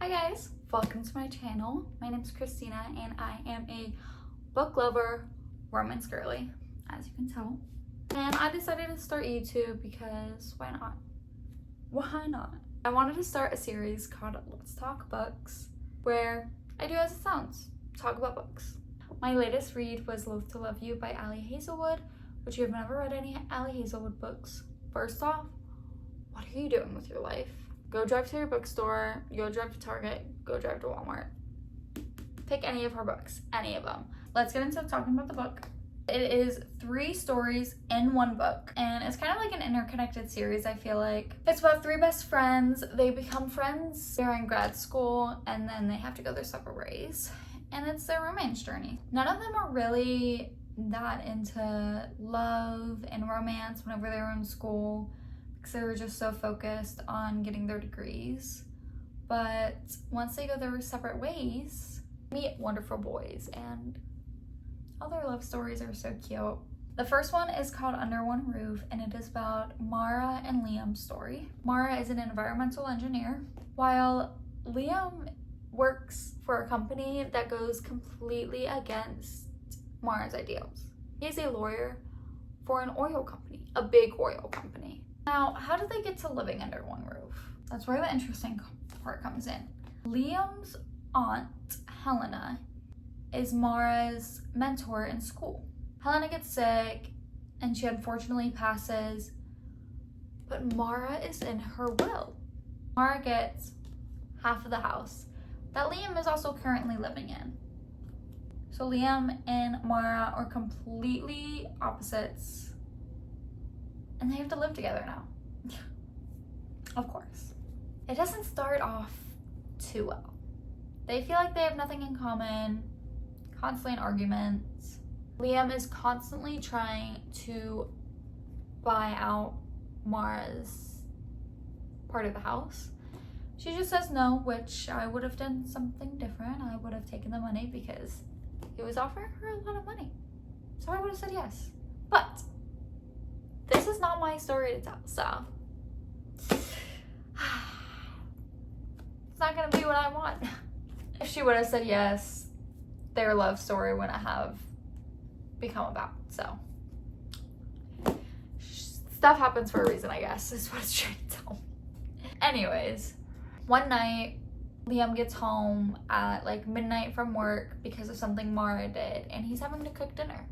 Hi guys, welcome to my channel. My name is Christina and I am a book lover, romance girly, as you can tell. And I decided to start YouTube because why not? Why not? I wanted to start a series called Let's Talk Books, where I do as it sounds, talk about books. My latest read was Loath to Love You by Ali Hazelwood, which you have never read any Ali Hazelwood books. First off, what are you doing with your life? Go drive to your bookstore, go drive to Target, go drive to Walmart. Pick any of her books, any of them. Let's get into talking about the book. It is 3 stories in one book, and it's kind of like an interconnected series, I feel like. It's about 3 best friends. They become friends during grad school, and then they have to go their separate ways. And it's their romance journey. None of them are really that into love and romance whenever they were in school, because they were just so focused on getting their degrees. But once they go their separate ways, meet wonderful boys, and all their love stories are so cute. The first one is called Under One Roof, and it is about Mara and Liam's story. Mara is an environmental engineer, while Liam works for a company that goes completely against Mara's ideals. He's a lawyer for an oil company, a big oil company. Now, how did they get to living under one roof? That's where the interesting part comes in. Liam's aunt, Helena, is Mara's mentor in school. Helena gets sick and she unfortunately passes, but Mara is in her will. Mara gets half of the house that Liam is also currently living in. So Liam and Mara are completely opposites, and they have to live together now. Of course. It doesn't start off too well. They feel like they have nothing in common, constantly in arguments. Liam is constantly trying to buy out Mara's part of the house. She just says no, which I would have done something different. I would have taken the money because he was offering her a lot of money. So I would have said yes. But this is not my story to tell, so it's not gonna be what I want. If she would have said yes, their love story wouldn't have become about. So stuff happens for a reason, I guess, is what it's trying to tell. Anyways, one night Liam gets home at like midnight from work because of something Mara did, and he's having to cook dinner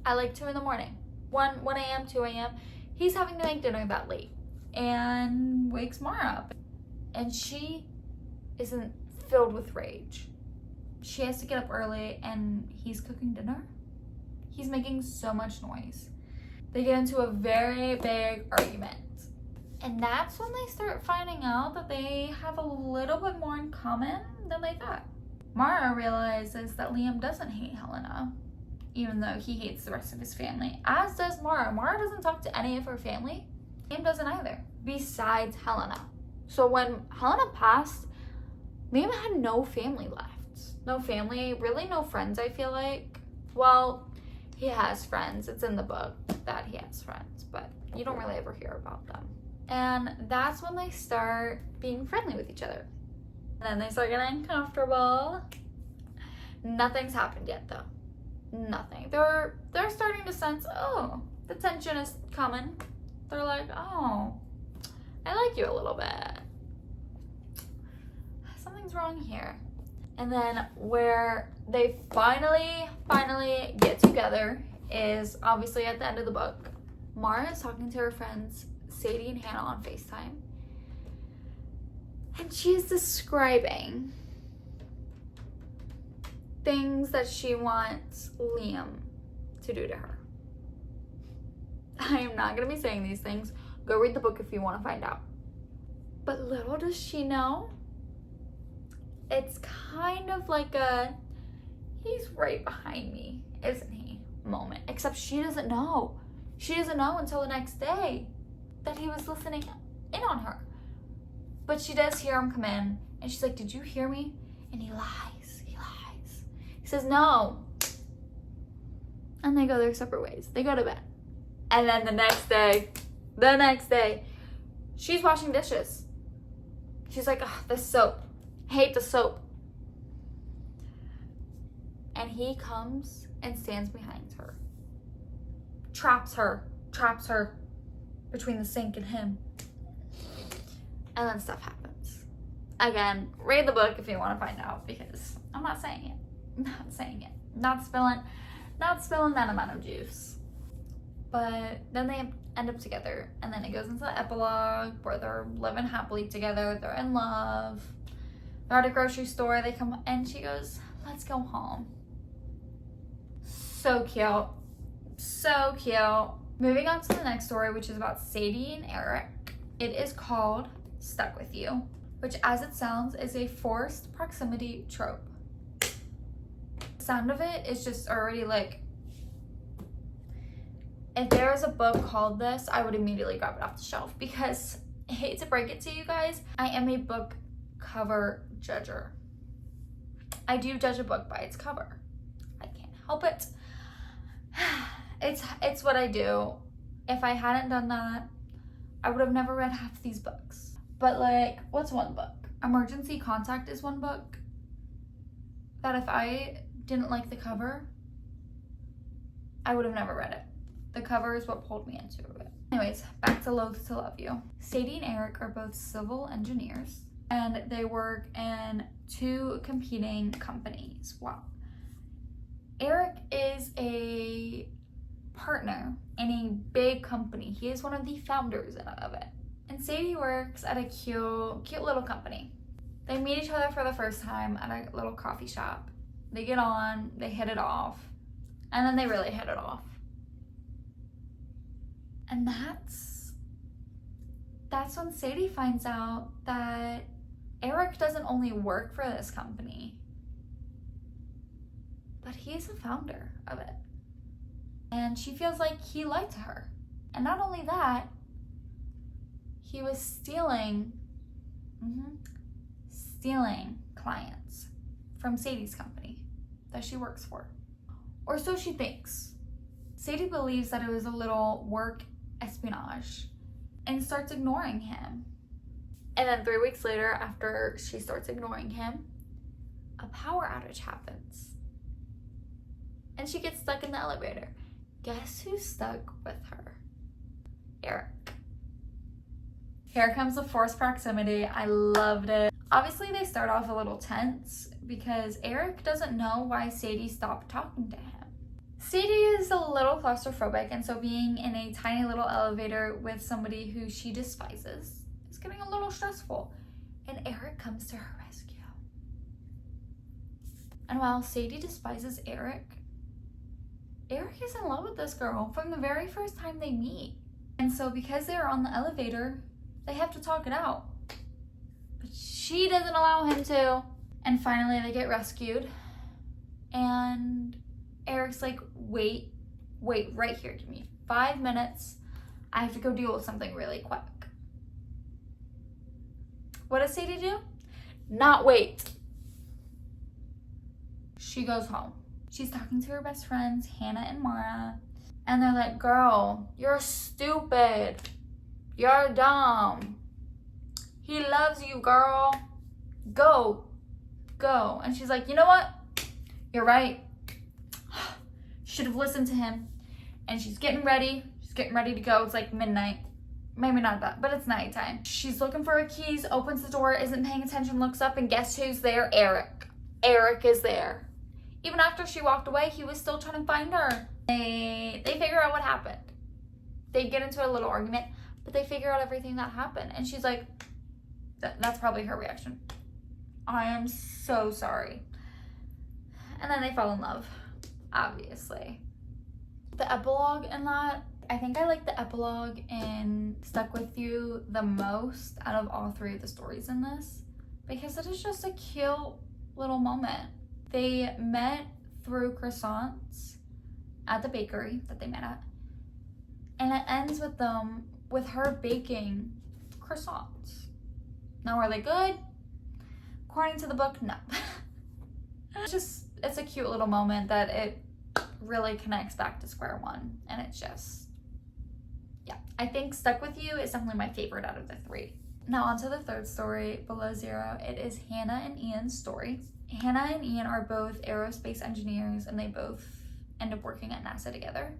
at like 2 a.m. 1 a.m., 2 a.m. He's having to make dinner that late and wakes Mara up. And she isn't filled with rage. She has to get up early and he's cooking dinner. He's making so much noise. They get into a very big argument. And that's when they start finding out that they have a little bit more in common than they thought. Mara realizes that Liam doesn't hate Helena, even though he hates the rest of his family, as does Mara. Mara doesn't talk to any of her family. Liam doesn't either, besides Helena. So when Helena passed, Liam had no family left. No family, really no friends, I feel like. Well, he has friends. It's in the book that he has friends, but you don't really ever hear about them. And that's when they start being friendly with each other. And then they start getting comfortable. Nothing's happened yet, though. Nothing. They're starting to sense, oh, the tension is coming. They're like, oh, I like you a little bit. Something's wrong here. And then where they finally get together is obviously at the end of the book. Mara is talking to her friends Sadie and Hannah on FaceTime. And she's describing things that she wants Liam to do to her. I am not going to be saying these things. Go read the book if you want to find out. But little does she know, it's kind of like a he's right behind me, isn't he, moment. Except she doesn't know. She doesn't know until the next day that he was listening in on her. But she does hear him come in, and she's like, did you hear me? And he lies. He says no. And they go their separate ways. They go to bed. And then the next day, she's washing dishes. She's like, oh, the soap. hate the soap. And he comes and stands behind her. Traps her between the sink and him. And then stuff happens. Again, read the book if you want to find out, because I'm not saying it. Not spilling that amount of juice. But then they end up together, and then it goes into the epilogue where they're living happily together. They're in love. They're at a grocery store. They come and she goes, "Let's go home." So cute. So cute. Moving on to the next story, which is about Sadie and Eric. It is called Stuck With You, which, as it sounds, is a forced proximity trope. The sound of it is just already like, if there was a book called this, I would immediately grab it off the shelf, because I hate to break it to you guys, I am a book cover judger. I do judge a book by its cover. I can't help it. It's what I do. If I hadn't done that, I would have never read half of these books. But like, what's one book? Emergency Contact is one book that if I didn't like the cover, I would have never read it. The cover is what pulled me into it. Anyways, back to Loath to Love You. Sadie and Eric are both civil engineers, and they work in 2 competing companies. Wow. Eric is a partner in a big company. He is one of the founders of it. And Sadie works at a cute little company. They meet each other for the first time at a little coffee shop. They get on, they hit it off, and then they really hit it off. And that's when Sadie finds out that Eric doesn't only work for this company, but he's a founder of it. And she feels like he lied to her. And not only that, he was stealing clients from Sadie's company that she works for. Or so she thinks. Sadie believes that it was a little work espionage and starts ignoring him. And then 3 weeks later, after she starts ignoring him, a power outage happens. And she gets stuck in the elevator. Guess who's stuck with her? Eric. Here comes the forced proximity. I loved it. Obviously, they start off a little tense because Eric doesn't know why Sadie stopped talking to him. Sadie is a little claustrophobic, and so being in a tiny little elevator with somebody who she despises is getting a little stressful. And Eric comes to her rescue. And while Sadie despises Eric is in love with this girl from the very first time they meet. And so because they're on the elevator, they have to talk it out. But she doesn't allow him to. And finally they get rescued. And Eric's like, wait right here. Give me 5 minutes. I have to go deal with something really quick. What does Sadie do? Not wait. She goes home. She's talking to her best friends, Hannah and Mara. And they're like, girl, you're stupid. You're dumb. He loves you, girl. Go. And she's like, you know what? You're right. Should have listened to him. And she's getting ready. She's getting ready to go. It's like midnight. Maybe not that, but it's nighttime. She's looking for her keys, opens the door, isn't paying attention, looks up, and guess who's there? Eric. Eric is there. Even after she walked away, he was still trying to find her. They figure out what happened. They get into a little argument, but they figure out everything that happened. And she's like, that's probably her reaction. I am so sorry. And then they fall in love, obviously. The epilogue in that, I think I like the epilogue in Stuck With You the most out of all 3 of the stories in this, because it is just a cute little moment. They met through croissants at the bakery that they met at, and it ends with her baking croissants. Now, are they good? According to the book, no. It's a cute little moment that it really connects back to square one, and it's just, yeah. I think Stuck With You is definitely my favorite out of the 3. Now on to the third story, below zero. It is Hannah and Ian's story. Hannah and Ian are both aerospace engineers and they both end up working at NASA together.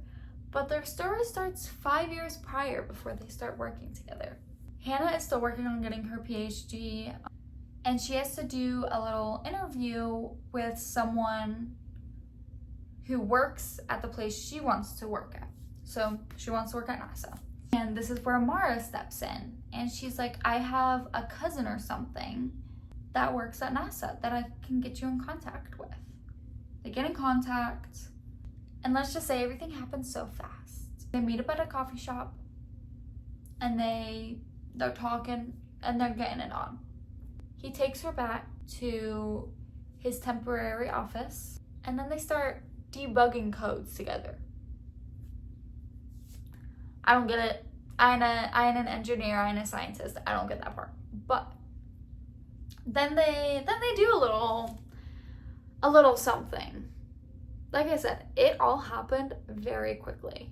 But their story starts 5 years prior before they start working together. Hannah is still working on getting her PhD, and she has to do a little interview with someone who works at the place she wants to work at. So she wants to work at NASA. And this is where Mara steps in. And she's like, I have a cousin or something that works at NASA that I can get you in contact with. They get in contact, and let's just say everything happens so fast. They meet up at a coffee shop, and they're talking, and they're getting it on. He takes her back to his temporary office, and then they start debugging codes together. I don't get it. I am an engineer, I am a scientist. I don't get that part. But then they do a little something. Like I said, it all happened very quickly.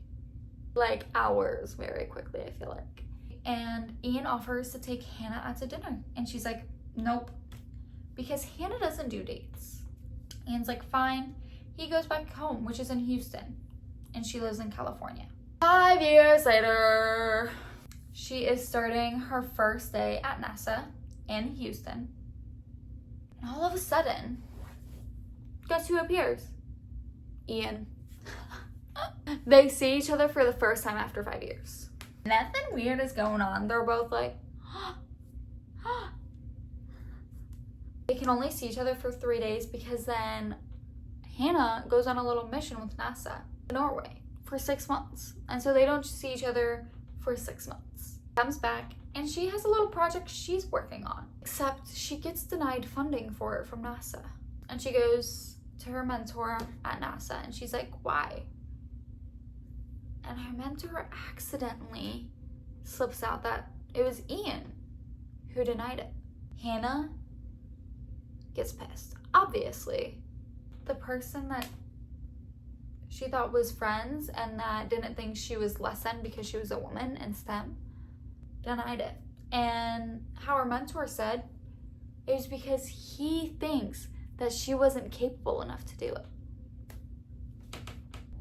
Like hours very quickly, I feel like. And Ian offers to take Hannah out to dinner. And she's like, nope. Because Hannah doesn't do dates. Ian's like, fine. He goes back home, which is in Houston. And she lives in California. 5 years later, she is starting her first day at NASA in Houston. And all of a sudden, guess who appears? Ian. They see each other for the first time after 5 years. Nothing weird is going on. They're both like, they can only see each other for 3 days because then Hannah goes on a little mission with NASA in Norway for 6 months. And so they don't see each other for 6 months. Comes back and she has a little project she's working on. Except she gets denied funding for it from NASA. And she goes to her mentor at NASA and she's like, why? And her mentor accidentally slips out that it was Ian who denied it. Hannah gets pissed. Obviously, the person that she thought was friends and that didn't think she was less than because she was a woman in STEM denied it. And how her mentor said it was because he thinks that she wasn't capable enough to do it.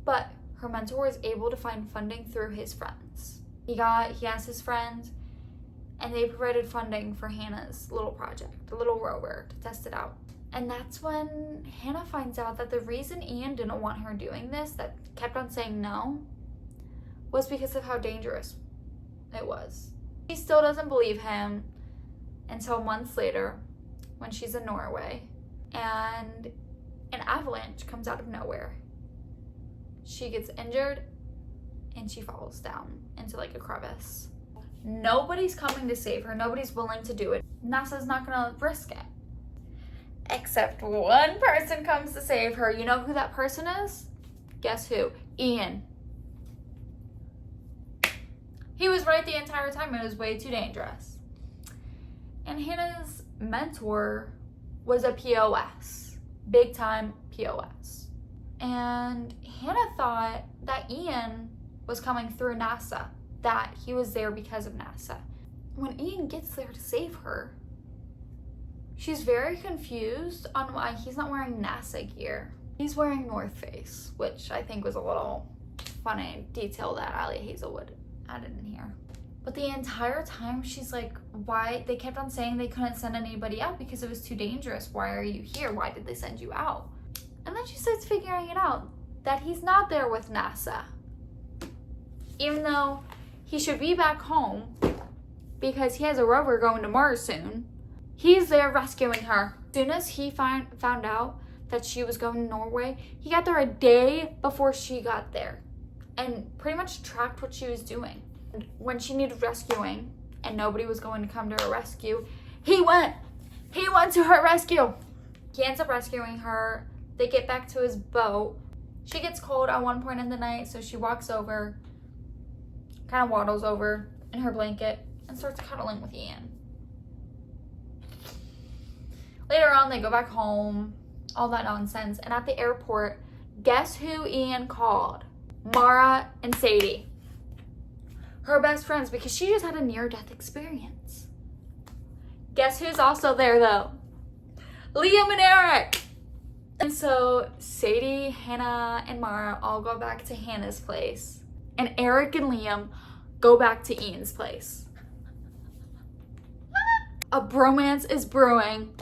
But her mentor was able to find funding through his friends. He asked his friends, and they provided funding for Hannah's little project, the little rover, to test it out. And that's when Hannah finds out that the reason Ian didn't want her doing this, that kept on saying no, was because of how dangerous it was. She still doesn't believe him until months later when she's in Norway and an avalanche comes out of nowhere. She gets injured and she falls down into like a crevice. Nobody's coming to save her. Nobody's willing to do it. NASA's not gonna risk it. Except one person comes to save her. You know who that person is? Guess who? Ian. He was right the entire time. It was way too dangerous. And Hannah's mentor was a POS. Big time POS. And Hannah thought that Ian was coming through NASA. That he was there because of NASA. When Ian gets there to save her, she's very confused on why he's not wearing NASA gear. He's wearing North Face, which I think was a little funny detail that Ali Hazelwood added in here. But the entire time she's like, why? They kept on saying they couldn't send anybody out because it was too dangerous. Why are you here? Why did they send you out? And then she starts figuring it out, that he's not there with NASA. Even though he should be back home because he has a rover going to Mars soon. He's there rescuing her. As soon as he found out that she was going to Norway, he got there a day before she got there and pretty much tracked what she was doing. And when she needed rescuing and nobody was going to come to her rescue, he went to her rescue. He ends up rescuing her. They get back to his boat. She gets cold at one point in the night, so she walks over, kind of waddles over in her blanket and starts cuddling with Ian. Later on, they go back home, all that nonsense. And at the airport, guess who Ian called? Mara and Sadie. Her best friends, because she just had a near-death experience. Guess who's also there though? Liam and Eric. And so Sadie, Hannah, and Mara all go back to Hannah's place. And Eric and Liam go back to Ian's place. A bromance is brewing.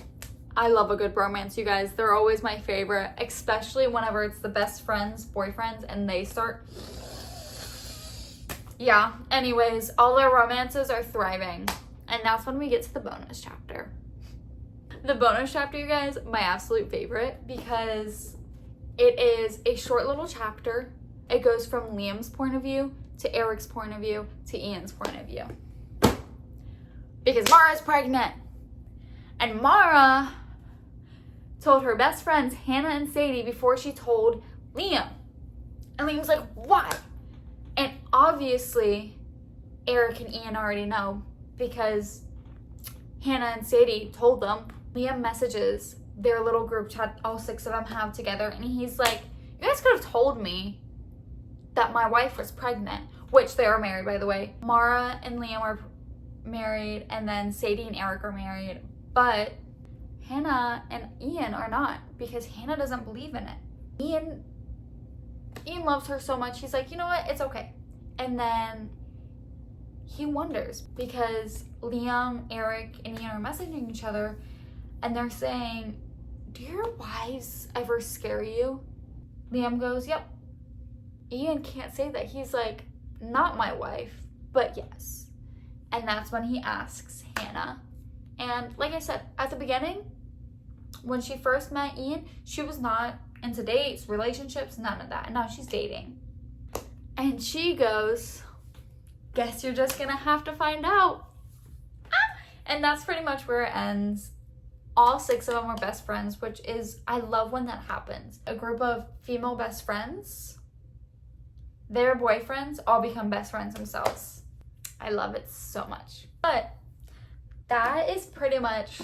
I love a good bromance, you guys. They're always my favorite, especially whenever it's the best friends, boyfriends, and they start. Yeah, anyways, all their romances are thriving. And that's when we get to the bonus chapter. The bonus chapter, you guys, my absolute favorite, because it is a short little chapter. It goes from Liam's point of view to Eric's point of view to Ian's point of view. Because Mara's pregnant. And Mara told her best friends, Hannah and Sadie, before she told Liam. And Liam's like, why? And obviously, Eric and Ian already know because Hannah and Sadie told them. Liam messages their little group chat all 6 of them have together, and he's like, you guys could have told me that my wife was pregnant, which they are married, by the way. Mara and Liam are married, and then Sadie and Eric are married, but Hannah and Ian are not, because Hannah doesn't believe in it. Ian loves her so much, he's like, you know what, it's okay. And then he wonders, because Liam, Eric, and Ian are messaging each other, and they're saying, do your wives ever scare you? Liam goes, yep. Ian can't say that. He's like, not my wife, but yes. And that's when he asks Hannah. And like I said, at the beginning, when she first met Ian, she was not into dates, relationships, none of that. And now she's dating. And she goes, guess you're just gonna have to find out. And that's pretty much where it ends. All 6 of them are best friends, which is, I love when that happens. A group of female best friends, their boyfriends all become best friends themselves. I love it so much. But that is pretty much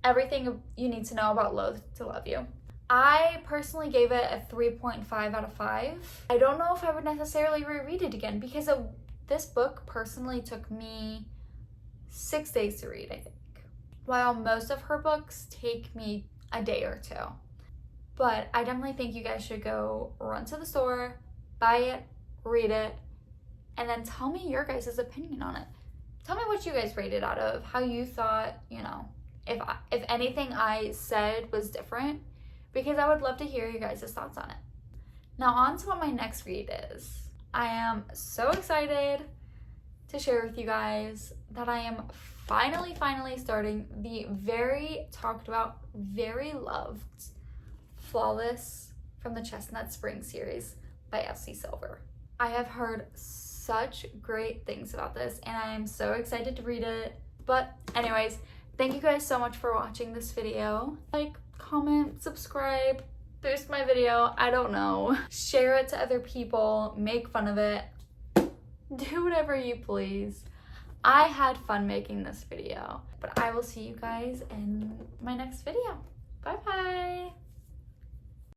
everything you need to know about Loathe to Love You. I personally gave it a 3.5 out of 5. I don't know if I would necessarily reread it again because this book personally took me 6 days to read, I think. While most of her books take me a day or 2. But I definitely think you guys should go run to the store, buy it, read it, and then tell me your guys' opinion on it. Tell me what you guys rated out of, how you thought, you know, if anything I said was different, because I would love to hear your guys' thoughts on it. Now on to what my next read is. I am so excited to share with you guys that I am finally starting the very talked about, very loved Flawless from the Chestnut Spring series by F.C. Silver. I have heard such great things about this and I am so excited to read it. But anyways, thank you guys so much for watching this video. Like, comment, subscribe, boost my video, I don't know. Share it to other people, make fun of it. Do whatever you please. I had fun making this video, but I will see you guys in my next video. Bye bye.